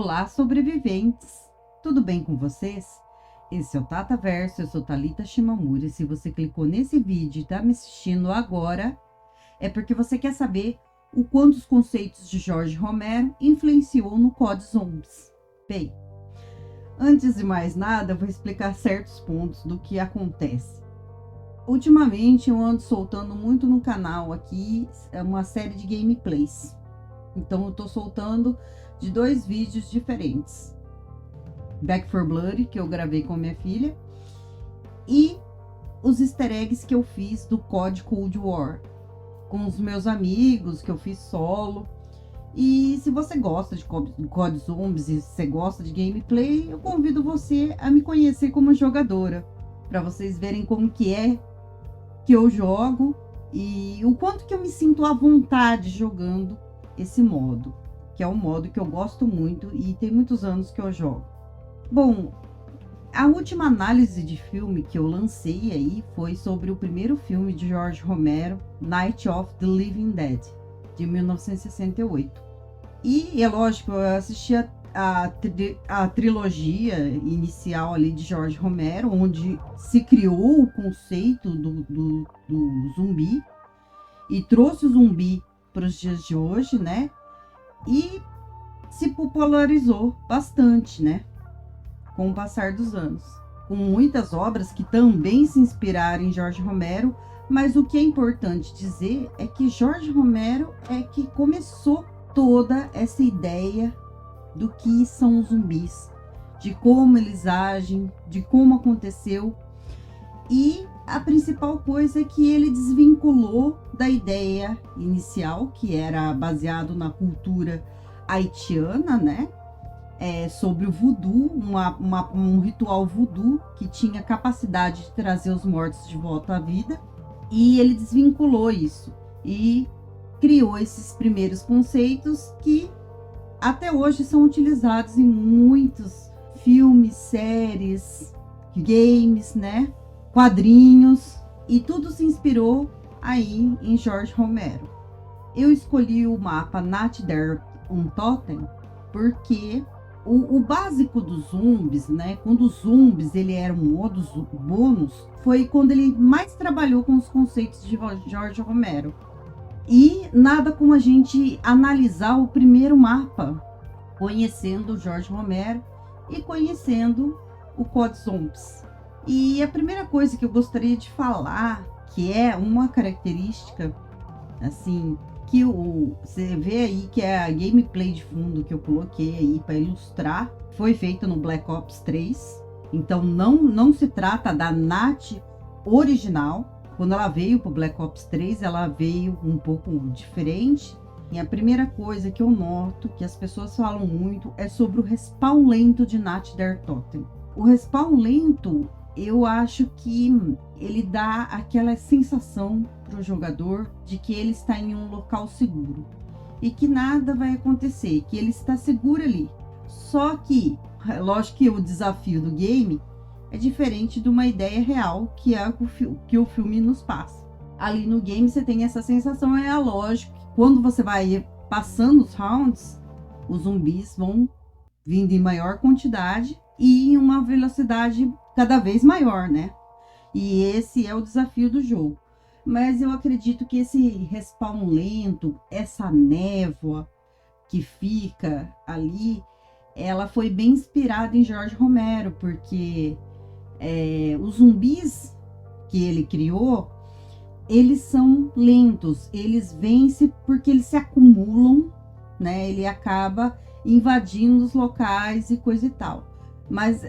Olá, sobreviventes! Tudo bem com vocês? Esse é o Tata Verso, eu sou Thalita Shimamura e se você clicou nesse vídeo e está me assistindo agora, é porque você quer saber o quanto os conceitos de Jorge Romero influenciou no COD Zombies. Bem, antes de mais nada, eu vou explicar certos pontos do que acontece. Ultimamente eu ando soltando muito no canal aqui uma série de gameplays. Então eu tô soltando de 2 vídeos diferentes. Back 4 Blood, que eu gravei com a minha filha, e os easter eggs que eu fiz do COD Cold War, com os meus amigos, que eu fiz solo. E se você gosta de COD Zombies e se você gosta de gameplay, eu convido você a me conhecer como jogadora, para vocês verem como que é que eu jogo e o quanto que eu me sinto à vontade jogando esse modo, que é um modo que eu gosto muito e tem muitos anos que eu jogo. Bom, a última análise de filme que eu lancei aí foi sobre o primeiro filme de Jorge Romero, Night of the Living Dead, de 1968. E é lógico, eu assisti a trilogia inicial ali de Jorge Romero, onde se criou o conceito do zumbi e trouxe o zumbi para os dias de hoje, né? E se popularizou bastante, né? Com o passar dos anos, com muitas obras que também se inspiraram em Jorge Romero, mas o que é importante dizer é que Jorge Romero é que começou toda essa ideia do que são os zumbis, de como eles agem, de como aconteceu. E a principal coisa é que ele desvinculou da ideia inicial, que era baseado na cultura haitiana, né? Sobre o voodoo, um ritual voodoo que tinha capacidade de trazer os mortos de volta à vida. E ele desvinculou isso e criou esses primeiros conceitos que até hoje são utilizados em muitos filmes, séries, games, né? Quadrinhos, e tudo se inspirou aí em Jorge Romero. Eu escolhi o mapa Nacht der Untoten porque o básico dos zumbis, né? Quando os zumbis ele era um modo bônus, foi quando ele mais trabalhou com os conceitos de Jorge Romero. E nada como a gente analisar o primeiro mapa, conhecendo o Jorge Romero e conhecendo o COD Zombies. E a primeira coisa que eu gostaria de falar, que é uma característica, assim, que você vê aí, que é a gameplay de fundo que eu coloquei aí para ilustrar, foi feita no Black Ops 3. Então não se trata da NAT original. Quando ela veio para o Black Ops 3, ela veio um pouco diferente. E a primeira coisa que eu noto, que as pessoas falam muito, é sobre o respawn lento de Nacht der Toten. O respawn lento, eu acho que ele dá aquela sensação para o jogador de que ele está em um local seguro e que nada vai acontecer, que ele está seguro ali. Só que, lógico que o desafio do game é diferente de uma ideia real que é que o filme nos passa. Ali no game você tem essa sensação, é lógico que quando você vai passando os rounds, os zumbis vão vindo em maior quantidade e em uma velocidade cada vez maior, né? E esse é o desafio do jogo. Mas eu acredito que esse respawn lento, essa névoa que fica ali, ela foi bem inspirada em Jorge Romero, porque os zumbis que ele criou, eles são lentos, eles vencem porque eles se acumulam, né? Ele acaba invadindo os locais e coisa e tal. Mas,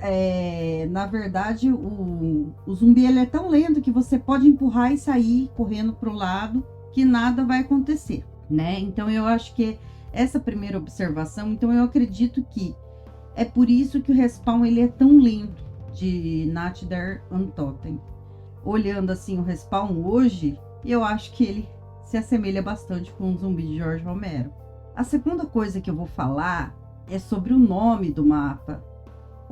na verdade, o zumbi ele é tão lento que você pode empurrar e sair correndo para o lado que nada vai acontecer, né? Então, eu acho que essa primeira observação, então eu acredito que é por isso que o respawn ele é tão lento de Nacht der Untoten. Olhando assim o respawn hoje, eu acho que ele se assemelha bastante com o zumbi de Jorge Romero. A segunda coisa que eu vou falar é sobre o nome do mapa.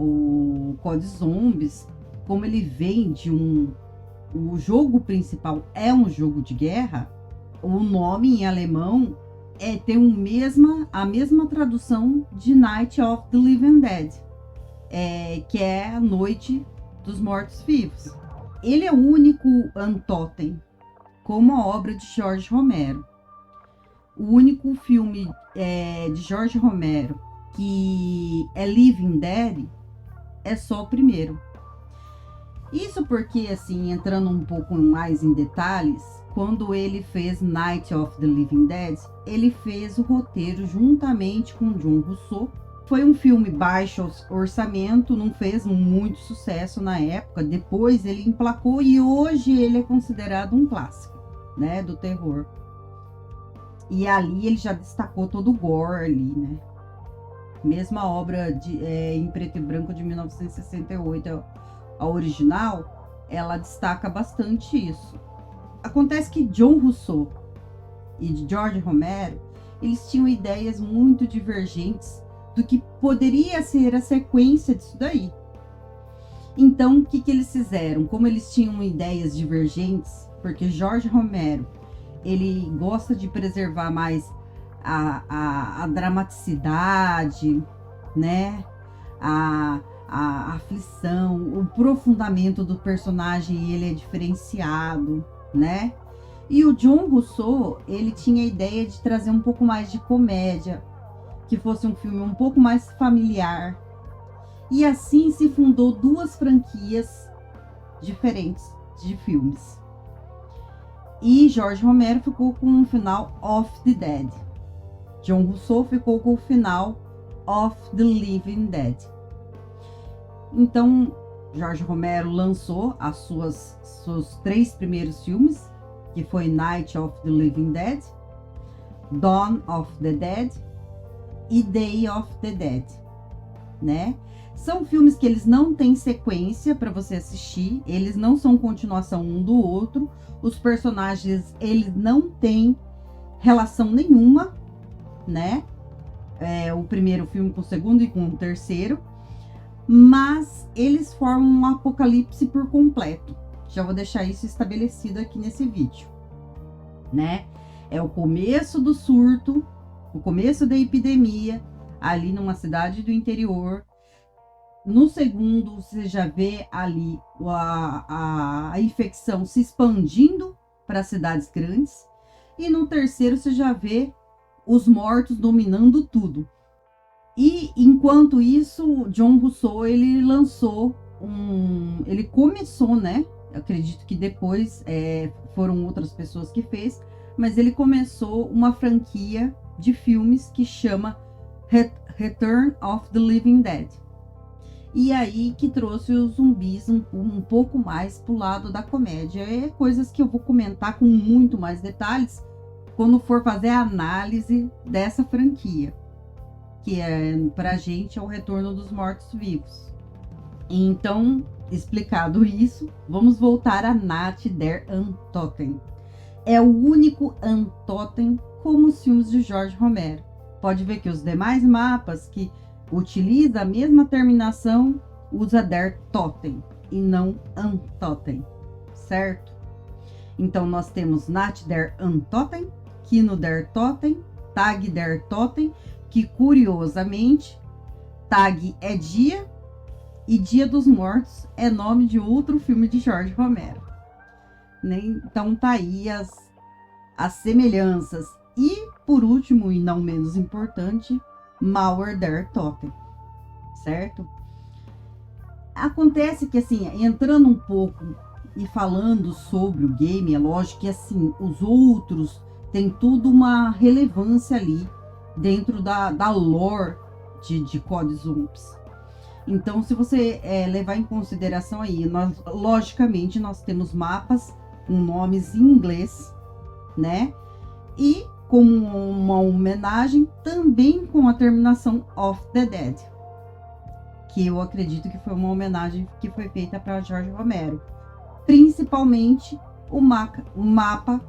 O COD Zombies, como ele vem de o jogo principal é um jogo de guerra, o nome em alemão tem a mesma tradução de Night of the Living Dead, que é a Noite dos Mortos-Vivos. Ele é o único Untotem como a obra de Jorge Romero. O único filme de Jorge Romero que é Living Dead é só o primeiro. Isso porque, assim, entrando um pouco mais em detalhes, quando ele fez Night of the Living Dead, ele fez o roteiro juntamente com John Russo. Foi um filme baixo orçamento, não fez muito sucesso na época. Depois ele emplacou e hoje ele é considerado um clássico, né, do terror. E ali ele já destacou todo o gore ali, né? Mesmo a obra em preto e branco de 1968, a original, ela destaca bastante isso. Acontece que John Russo e George Romero, eles tinham ideias muito divergentes do que poderia ser a sequência disso daí. Então, o que eles fizeram? Como eles tinham ideias divergentes, porque Jorge Romero, ele gosta de preservar mais a dramaticidade, né? A aflição, o aprofundamento do personagem, ele é diferenciado, né? E o John Russo, ele tinha a ideia de trazer um pouco mais de comédia, que fosse um filme um pouco mais familiar. E assim se fundou duas franquias diferentes de filmes. E Jorge Romero ficou com o final Of the Dead. John Russo ficou com o final Of the Living Dead. Então, Jorge Romero lançou seus 3 primeiros filmes, que foi Night of the Living Dead, Dawn of the Dead e Day of the Dead, né? São filmes que eles não têm sequência para você assistir, eles não são continuação um do outro, os personagens, eles não têm relação nenhuma, né? O primeiro filme com o segundo e com o terceiro, mas eles formam um apocalipse por completo. Já vou deixar isso estabelecido aqui nesse vídeo, né? É o começo do surto, o começo da epidemia, ali numa cidade do interior. No segundo, você já vê ali a infecção se expandindo para cidades grandes. E no terceiro, você já vê os mortos dominando tudo. E enquanto isso, John Russo, ele lançou ele começou, né? Eu acredito que depois foram outras pessoas que fez, mas ele começou uma franquia de filmes que chama Return of the Living Dead. E aí que trouxe os zumbis um pouco mais pro lado da comédia. Coisas que eu vou comentar com muito mais detalhes quando for fazer a análise dessa franquia, que pra gente é o Retorno dos Mortos-Vivos. Então, explicado isso, vamos voltar a Nacht der Untoten. É o único Untoten como os filmes de Jorge Romero. Pode ver que os demais mapas que utiliza a mesma terminação usa Der Toten e não Untoten, certo? Então nós temos Nacht der Untoten, Kino der Toten, Tag der Toten, que curiosamente Tag é dia e Dia dos Mortos é nome de outro filme de Jorge Romero, né? Então tá aí as semelhanças. E por último e não menos importante, Mauer der Toten, certo? Acontece que, assim, entrando um pouco e falando sobre o game, é lógico que, assim, os outros têm tudo uma relevância ali dentro da lore de Code Zombies. Então, se você levar em consideração aí, logicamente, nós temos mapas com nomes em inglês, né? E como uma homenagem também com a terminação of the Dead, que eu acredito que foi uma homenagem que foi feita para Jorge Romero, principalmente o mapa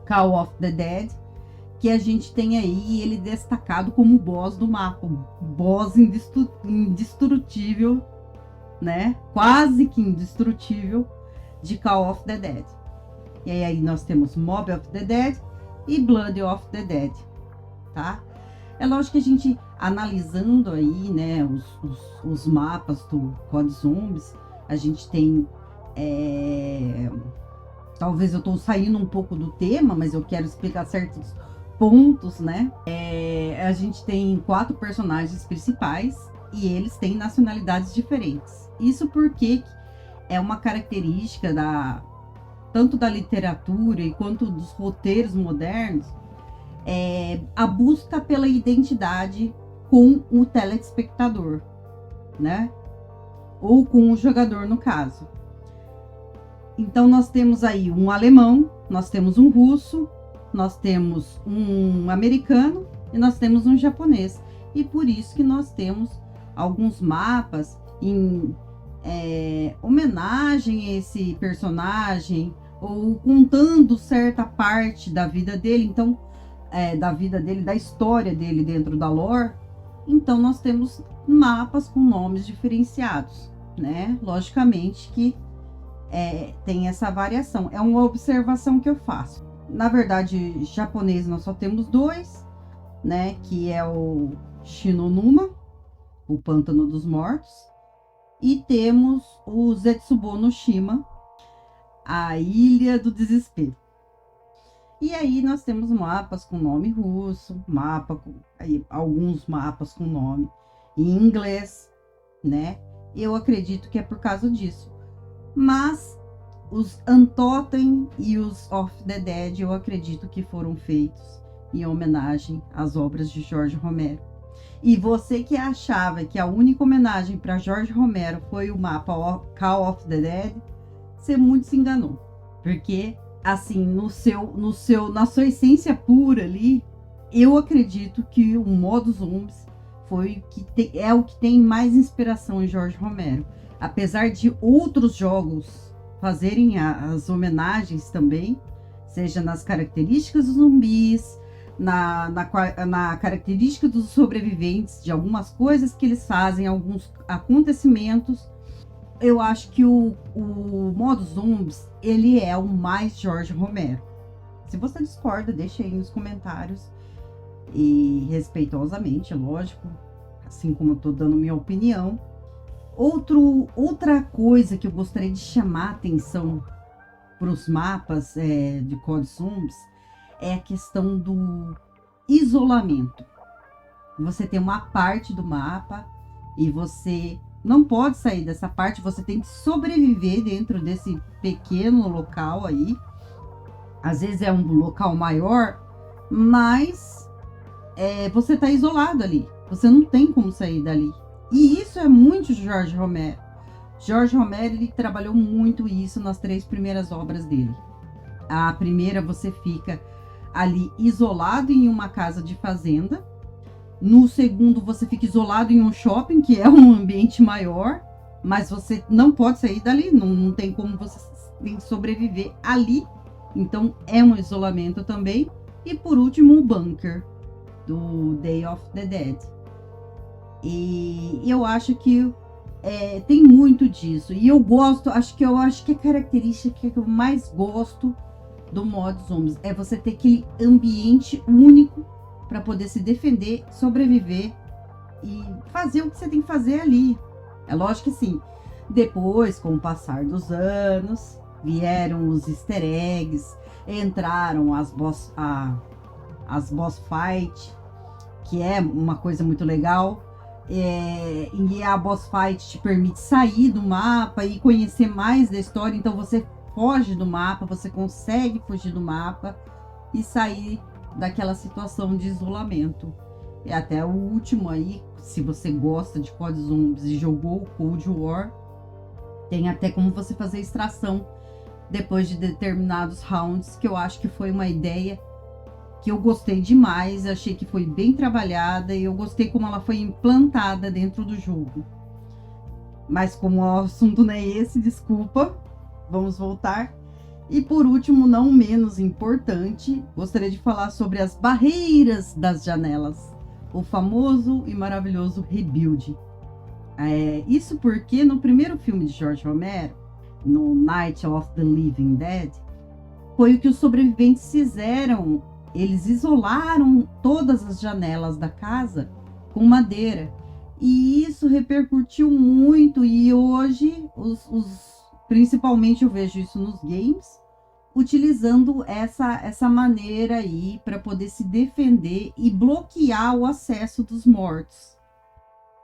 Call of the Dead, que a gente tem aí ele destacado como boss do mapa, boss indestrutível, né? Quase que indestrutível de Call of the Dead. E aí nós temos Mob of the Dead, e Blood of the Dead, tá? É lógico que a gente, analisando aí, né, os mapas do COD Zombies, a gente tem, talvez eu tô saindo um pouco do tema, mas eu quero explicar certos pontos, né? A gente tem 4 personagens principais e eles têm nacionalidades diferentes. Isso porque é uma característica tanto da literatura quanto dos roteiros modernos, a busca pela identidade com o telespectador, né? Ou com o jogador, no caso. Então, nós temos aí um alemão, nós temos um russo, nós temos um americano e nós temos um japonês. E por isso que nós temos alguns mapas em homenagem a esse personagem, ou contando certa parte da vida dele, então, da história dele dentro da lore. Então, nós temos mapas com nomes diferenciados, né? Logicamente que tem essa variação. É uma observação que eu faço. Na verdade, japonês nós só temos 2, né? Que é o Shinonuma, o Pântano dos Mortos, e temos o Zetsubo no Shima, a Ilha do Desespero. E aí nós temos mapas com nome russo, alguns mapas com nome em inglês, né? Eu acredito que é por causa disso. Mas os Untotem e os Of the Dead eu acredito que foram feitos em homenagem às obras de Jorge Romero. E você que achava que a única homenagem para Jorge Romero foi o mapa Call of the Dead, você muito se enganou. Porque, assim, na sua essência pura ali, eu acredito que o modo Zombies é o que tem mais inspiração em Jorge Romero. Apesar de outros jogos fazerem as homenagens também, seja nas características dos zumbis, na característica dos sobreviventes, de algumas coisas que eles fazem, alguns acontecimentos, eu acho que o modo Zombies, ele é o mais Jorge Romero. Se você discorda, deixa aí nos comentários, e respeitosamente, é lógico, assim como eu tô dando minha opinião. Outra coisa que eu gostaria de chamar a atenção para os mapas de COD Zombies é a questão do isolamento. Você tem uma parte do mapa e você não pode sair dessa parte, você tem que sobreviver dentro desse pequeno local aí. Às vezes é um local maior, mas você está isolado ali, você não tem como sair dali. E isso é muito Jorge Romero. Jorge Romero, ele trabalhou muito isso nas 3 primeiras obras dele. A primeira, você fica ali isolado em uma casa de fazenda. No segundo, você fica isolado em um shopping, que é um ambiente maior, mas você não pode sair dali, não tem como, você tem que sobreviver ali. Então, é um isolamento também. E por último, o bunker do Day of the Dead. E eu acho que tem muito disso. E eu gosto, acho que a característica que eu mais gosto do modo Zombies é você ter aquele ambiente único para poder se defender, sobreviver e fazer o que você tem que fazer ali. É lógico que sim, depois, com o passar dos anos, vieram os easter eggs, entraram as boss fight, que é uma coisa muito legal. E a boss fight te permite sair do mapa e conhecer mais da história. Então você foge do mapa, você consegue fugir do mapa e sair daquela situação de isolamento. E até o último aí, se você gosta de COD Zombies e jogou o Cold War, tem até como você fazer extração depois de determinados rounds, que eu acho que foi uma ideia que eu gostei demais, achei que foi bem trabalhada e eu gostei como ela foi implantada dentro do jogo. Mas como o assunto não é esse, desculpa, vamos voltar. E por último, não menos importante, gostaria de falar sobre as barreiras das janelas, o famoso e maravilhoso rebuild. Isso porque no primeiro filme de Jorge Romero, no Night of the Living Dead, foi o que os sobreviventes fizeram Eles isolaram todas as janelas da casa com madeira. E isso repercutiu muito. E hoje, principalmente eu vejo isso nos games, utilizando essa maneira aí para poder se defender e bloquear o acesso dos mortos.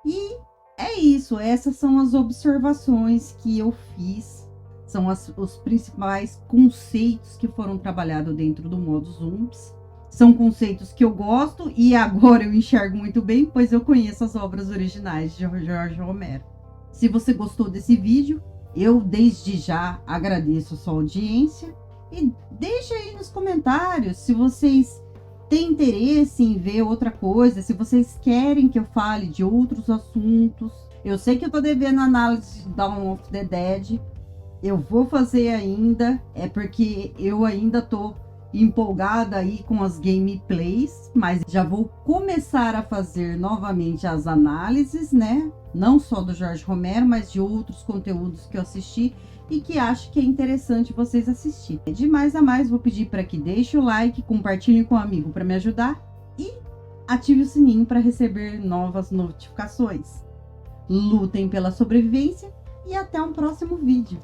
E é isso, essas são as observações que eu fiz, são os principais conceitos que foram trabalhados dentro do modo Zombies. São conceitos que eu gosto e agora eu enxergo muito bem, pois eu conheço as obras originais de Jorge Romero. Se você gostou desse vídeo, eu desde já agradeço a sua audiência e deixa aí nos comentários se vocês têm interesse em ver outra coisa, se vocês querem que eu fale de outros assuntos. Eu sei que eu tô devendo a análise de Dawn of the Dead, eu vou fazer ainda, é porque eu ainda tô empolgada aí com as gameplays, mas já vou começar a fazer novamente as análises, né? Não só do Jorge Romero, mas de outros conteúdos que eu assisti e que acho que é interessante vocês assistirem. De mais a mais, vou pedir para que deixe o like, compartilhe com um amigo para me ajudar e ative o sininho para receber novas notificações. Lutem pela sobrevivência e até um próximo vídeo.